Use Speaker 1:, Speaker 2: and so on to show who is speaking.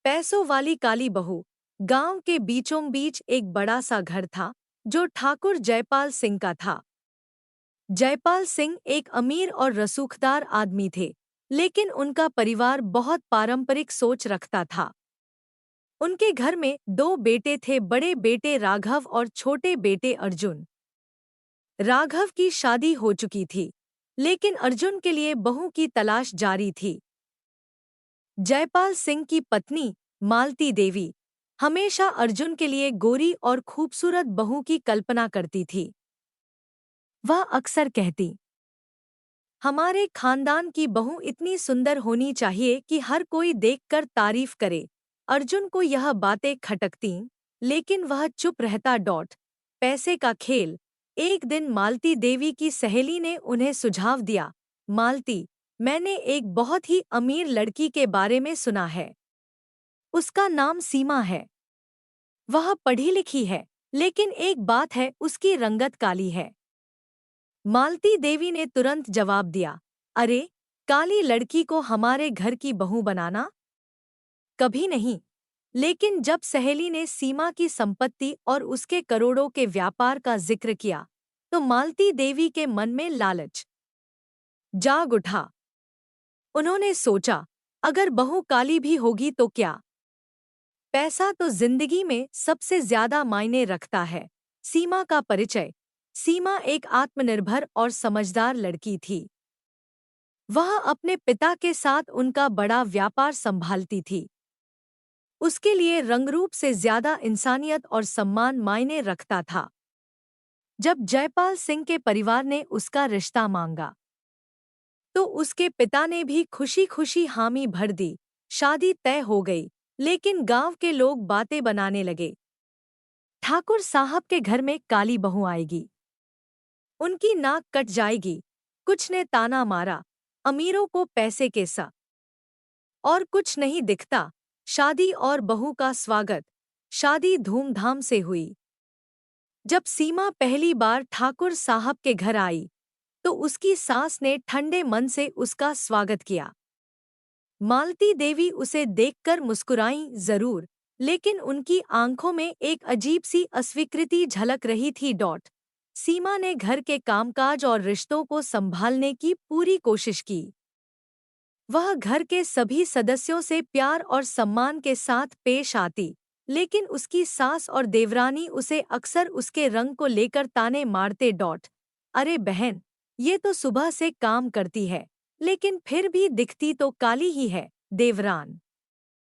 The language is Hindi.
Speaker 1: पैसों वाली काली बहू। गांव के बीचों बीच एक बड़ा सा घर था जो ठाकुर जयपाल सिंह का था। जयपाल सिंह एक अमीर और रसूखदार आदमी थे, लेकिन उनका परिवार बहुत पारंपरिक सोच रखता था। उनके घर में दो बेटे थे, बड़े बेटे राघव और छोटे बेटे अर्जुन। राघव की शादी हो चुकी थी, लेकिन अर्जुन के लिए बहू की तलाश जारी थी। जयपाल सिंह की पत्नी मालती देवी हमेशा अर्जुन के लिए गोरी और खूबसूरत बहू की कल्पना करती थी। वह अक्सर कहती, हमारे खानदान की बहू इतनी सुंदर होनी चाहिए कि हर कोई देखकर तारीफ करे। अर्जुन को यह बातें खटकतीं, लेकिन वह चुप रहता। पैसे का खेल। एक दिन मालती देवी की सहेली ने उन्हें सुझाव दिया, मालती, मैंने एक बहुत ही अमीर लड़की के बारे में सुना है। उसका नाम सीमा है। वह पढ़ी लिखी है, लेकिन एक बात है, उसकी रंगत काली है। मालती देवी ने तुरंत जवाब दिया, अरे, काली लड़की को हमारे घर की बहू बनाना? कभी नहीं। लेकिन जब सहेली ने सीमा की संपत्ति और उसके करोड़ों के व्यापार का जिक्र किया, तो मालती देवी के मन में लालच जाग उठा। उन्होंने सोचा, अगर बहू काली भी होगी तो क्या? पैसा तो जिंदगी में सबसे ज्यादा मायने रखता है। सीमा का परिचय। सीमा एक आत्मनिर्भर और समझदार लड़की थी। वह अपने पिता के साथ उनका बड़ा व्यापार संभालती थी। उसके लिए रंगरूप से ज्यादा इंसानियत और सम्मान मायने रखता था। जब जयपाल सिंह के परिवार ने उसका रिश्ता मांगा, तो उसके पिता ने भी खुशी खुशी हामी भर दी। शादी तय हो गई, लेकिन गांव के लोग बातें बनाने लगे, ठाकुर साहब के घर में काली बहू आएगी, उनकी नाक कट जाएगी। कुछ ने ताना मारा, अमीरों को पैसे के सा और कुछ नहीं दिखता। शादी और बहू का स्वागत। शादी धूमधाम से हुई। जब सीमा पहली बार ठाकुर साहब के घर आई, तो उसकी सास ने ठंडे मन से उसका स्वागत किया। मालती देवी उसे देखकर मुस्कुराईं जरूर, लेकिन उनकी आंखों में एक अजीब सी अस्वीकृति झलक रही थी। सीमा ने घर के कामकाज और रिश्तों को संभालने की पूरी कोशिश की। वह घर के सभी सदस्यों से प्यार और सम्मान के साथ पेश आती, लेकिन उसकी सास और देवरानी उसे अक्सर उसके रंग को लेकर ताने मारते। अरे बहन, ये तो सुबह से काम करती है, लेकिन फिर भी दिखती तो काली ही है। देवरान